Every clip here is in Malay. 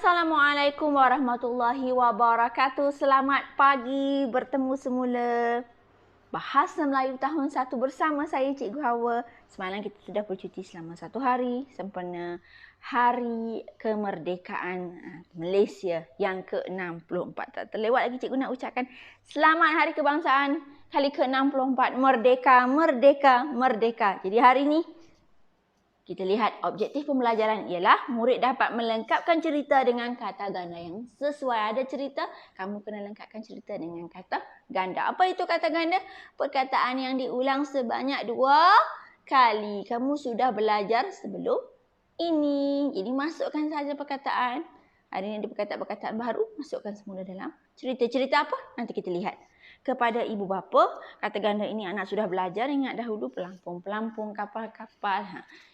Assalamualaikum warahmatullahi wabarakatuh. Selamat pagi, bertemu semula. Bahasa Melayu tahun 1 bersama saya Cikgu Hawa. Semalam kita sudah bercuti selama 1 hari sempena Hari Kemerdekaan Malaysia yang ke-64. Tak terlewat lagi Cikgu nak ucapkan Selamat Hari Kebangsaan kali ke-64. Merdeka, merdeka, merdeka. Jadi hari ini kita lihat objektif pembelajaran ialah murid dapat melengkapkan cerita dengan kata ganda yang sesuai. Ada cerita, kamu kena lengkapkan cerita dengan kata ganda. Apa itu kata ganda? Perkataan yang diulang sebanyak 2 kali. Kamu sudah belajar sebelum ini. Jadi masukkan saja perkataan. Hari ini ada perkataan-perkataan baru, masukkan semula dalam cerita. Cerita apa? Nanti kita lihat. Kepada ibu bapa, kata ganda ini anak sudah belajar. Ingat dahulu pelampung-pelampung, kapal-kapal.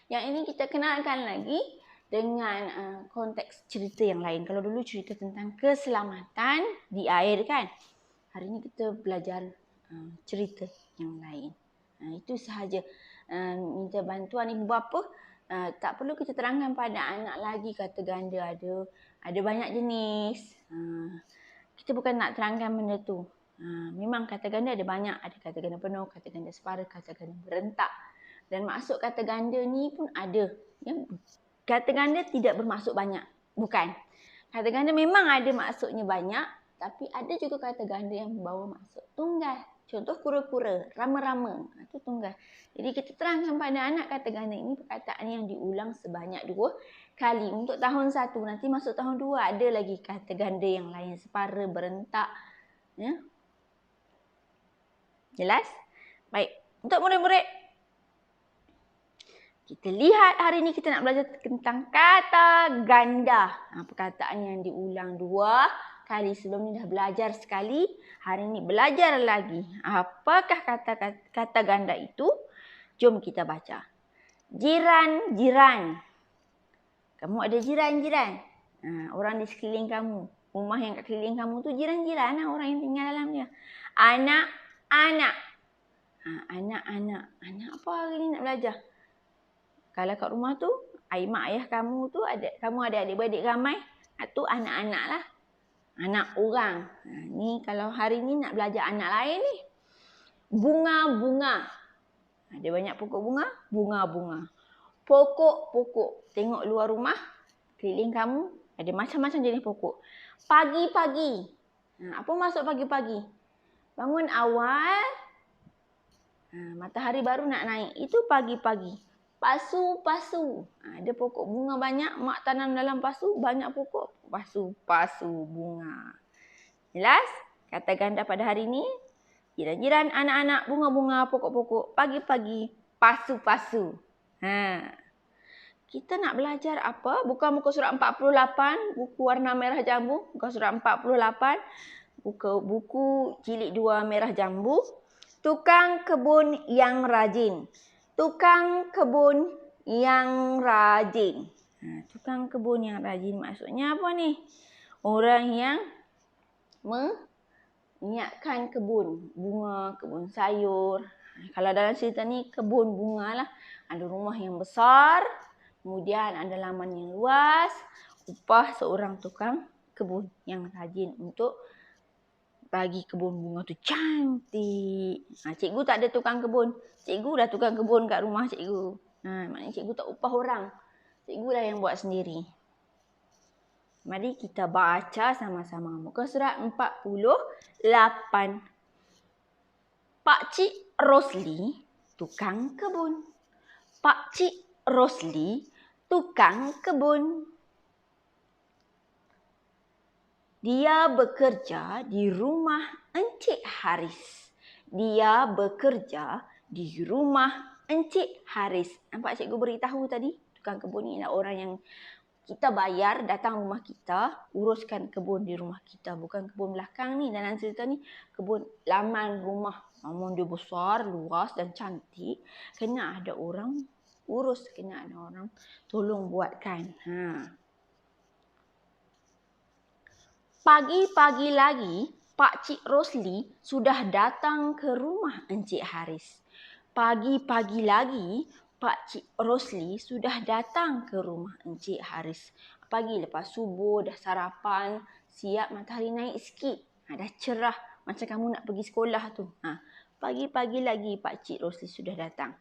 Yang ini kita kenalkan lagi dengan konteks cerita yang lain. Kalau dulu cerita tentang keselamatan di air kan. Hari ini kita belajar cerita yang lain. Itu sahaja. Minta bantuan ibu bapa. Tak perlu kita terangkan pada anak lagi kata ganda ada banyak jenis. Kita bukan nak terangkan benda tu. Memang kata ganda ada banyak. Ada kata ganda penuh, kata ganda separa, kata ganda berentak. Dan maksud kata ganda ni pun ada. Kata ganda tidak bermaksud banyak. Bukan. Kata ganda memang ada maksudnya banyak. Tapi ada juga kata ganda yang membawa maksud tunggal. Contoh kura-kura, rama-rama. Itu tunggal. Jadi kita terangkan pada anak kata ganda ini perkataan yang diulang sebanyak 2 kali. Untuk tahun 1. Nanti masuk tahun 2 ada lagi kata ganda yang lain. Separa, berentak. Ya? Jelas? Baik. Untuk murid-murid, kita lihat hari ini kita nak belajar tentang kata ganda. Perkataan yang diulang 2 kali. Sebelum ni dah belajar sekali. Hari ini belajar lagi. Apakah kata ganda itu? Jom kita baca. Jiran-jiran. Kamu ada jiran-jiran. Orang di sekeliling kamu. Rumah yang kat keliling kamu tu jiran-jiran. Orang yang tinggal dalam dia. Anak-anak. Anak-anak. Anak apa hari ni nak belajar? Kalau kat rumah tu, mak ayah kamu tu, kamu ada adik-beradik ramai, tu anak-anak lah. Anak orang. Ni kalau hari ni nak belajar anak lain ni. Bunga-bunga. Ada banyak pokok bunga? Bunga-bunga. Pokok-pokok. Tengok luar rumah, keliling kamu, ada macam-macam jenis pokok. Pagi-pagi. Apa maksud pagi-pagi? Bangun awal, matahari baru nak naik. Itu pagi-pagi. Pasu-pasu. Ada pokok bunga banyak. Mak tanam dalam pasu. Banyak pokok. Pasu-pasu bunga. Jelas? Kata ganda pada hari ini. Jiran-jiran, anak-anak, bunga-bunga, pokok-pokok. Pagi-pagi. Pasu-pasu. Kita nak belajar apa? Buka muka surat 48. Buku warna merah jambu. Buka surat 48. Buka buku jilid 2 merah jambu. Tukang kebun yang rajin. Tukang kebun yang rajin. Tukang kebun yang rajin maksudnya apa ni? Orang yang menyiapkan kebun. Bunga, kebun sayur. Kalau dalam cerita ni kebun bunga lah. Ada rumah yang besar. Kemudian ada laman yang luas. Upah seorang tukang kebun yang rajin untuk bagi kebun bunga tu cantik. Cikgu tak ada tukang kebun. Cikgu dah tukang kebun kat rumah cikgu. Maknanya cikgu tak upah orang. Cikgu dah yang buat sendiri. Mari kita baca sama-sama. Muka surat 48. Pakcik Rosli, tukang kebun. Pakcik Rosli, tukang kebun. Dia bekerja di rumah Encik Haris. Dia bekerja di rumah Encik Haris. Nampak cikgu beritahu tadi? Tukang kebun ni adalah orang yang kita bayar datang rumah kita, uruskan kebun di rumah kita. Bukan kebun belakang ni. Dalam cerita ni, kebun laman rumah. Namun dia besar, luas dan cantik. Kena ada orang urus. Kena ada orang tolong buatkan. Pagi-pagi lagi, Pakcik Rosli sudah datang ke rumah Encik Haris. Pagi-pagi lagi, Pakcik Rosli sudah datang ke rumah Encik Haris. Pagi lepas subuh, dah sarapan, siap matahari naik sikit. Dah cerah macam kamu nak pergi sekolah tu. Pagi-pagi lagi Pakcik Rosli sudah datang.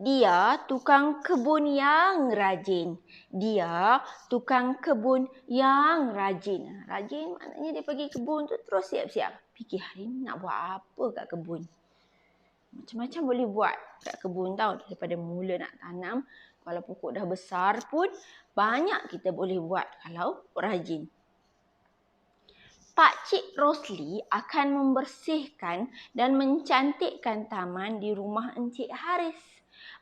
Dia tukang kebun yang rajin. Dia tukang kebun yang rajin. Rajin maknanya dia pergi kebun tu terus siap-siap. Fikir hari ni nak buat apa kat kebun. Macam-macam boleh buat kat kebun tau. Daripada mula nak tanam. Kalau pokok dah besar pun banyak kita boleh buat kalau rajin. Pakcik Rosli akan membersihkan dan mencantikkan taman di rumah Encik Haris.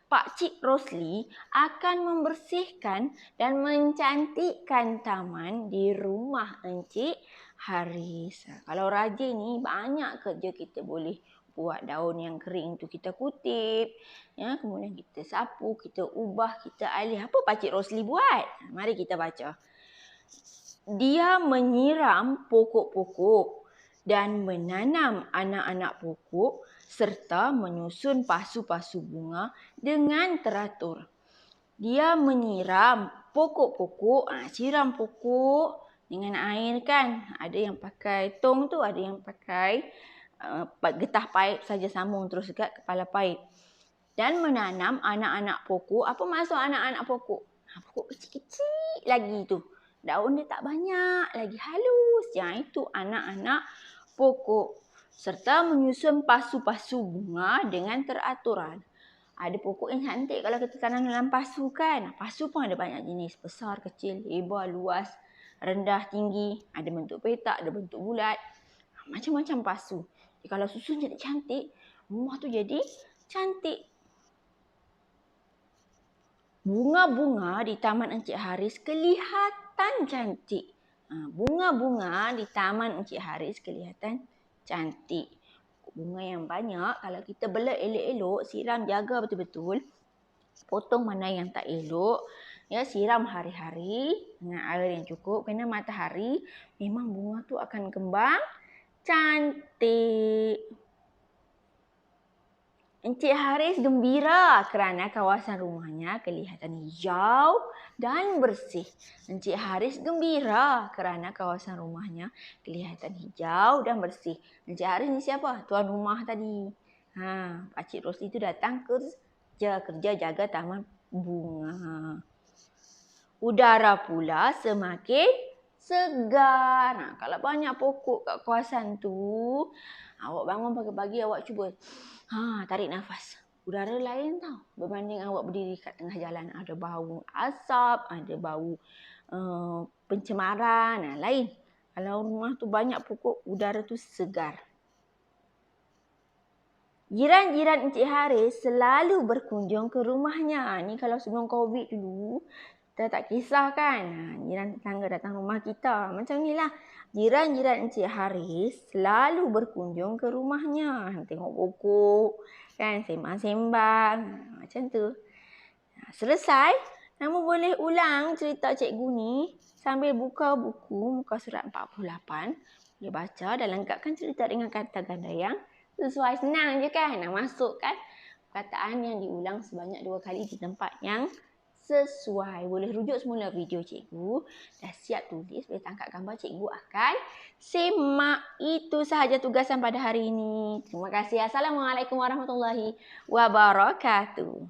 Pakcik Rosli akan membersihkan dan mencantikkan taman di rumah Encik Haris. Kalau rajin ni banyak kerja kita boleh buat. Daun yang kering tu kita kutip, kemudian kita sapu, kita ubah, kita alih. Apa Pakcik Rosli buat? Mari kita baca. Dia menyiram pokok-pokok dan menanam anak-anak pokok serta menyusun pasu-pasu bunga dengan teratur. Dia menyiram pokok-pokok, siram pokok dengan air kan. Ada yang pakai tong tu, ada yang pakai getah paip saja sambung terus dekat kepala paip. Dan menanam anak-anak pokok. Apa maksud anak-anak pokok? Pokok kecil-kecil lagi tu. Daun dia tak banyak lagi, halus. Yang itu anak-anak pokok. Serta menyusun pasu-pasu bunga dengan teraturan. Ada pokok yang cantik kalau kita tanam dalam pasu kan. Pasu pun ada banyak jenis. Besar, kecil, lebar, luas, rendah, tinggi. Ada bentuk petak, ada bentuk bulat. Macam-macam pasu. Jadi, kalau susun jadi cantik, rumah tu jadi cantik. Bunga-bunga di Taman Encik Haris kelihatan cantik. Bunga-bunga di Taman Encik Haris kelihatan cantik. Bunga yang banyak, kalau kita bela elok-elok, siram jaga betul-betul. Potong mana yang tak elok. Siram hari-hari dengan air yang cukup. Kena matahari, memang bunga tu akan kembang cantik. Encik Haris gembira kerana kawasan rumahnya kelihatan hijau dan bersih. Encik Haris gembira kerana kawasan rumahnya kelihatan hijau dan bersih. Encik Haris ni siapa? Tuan rumah tadi. Pakcik Rosli tu datang kerja jaga taman bunga. Udara pula semakin segar. Kalau banyak pokok kat kawasan tu, awak bangun pagi-pagi awak cuba tarik nafas. Udara lain tau berbanding awak berdiri kat tengah jalan. Ada bau asap, ada bau pencemaran. Lain. Kalau rumah tu banyak pokok, udara tu segar. Jiran-jiran Encik Haris selalu berkunjung ke rumahnya. Ni kalau sebelum COVID dulu, kita tak kisah kan. Jiran tetangga datang rumah kita. Macam ni lah. Jiran-jiran Encik Haris selalu berkunjung ke rumahnya. Tengok pokok, kan, sembang-sembang. Macam tu. Selesai. Kamu boleh ulang cerita cikgu ni sambil buka buku, muka surat 48. Boleh baca dan lengkapkan cerita dengan kata ganda yang sesuai. Senang je kan. Masukkan perkataan yang diulang sebanyak 2 kali di tempat yang sesuai. Boleh rujuk semula video cikgu. Dah siap tulis, boleh tangkap gambar, cikgu akan semak. Itu sahaja tugasan pada hari ini. Terima kasih. Assalamualaikum warahmatullahi wabarakatuh.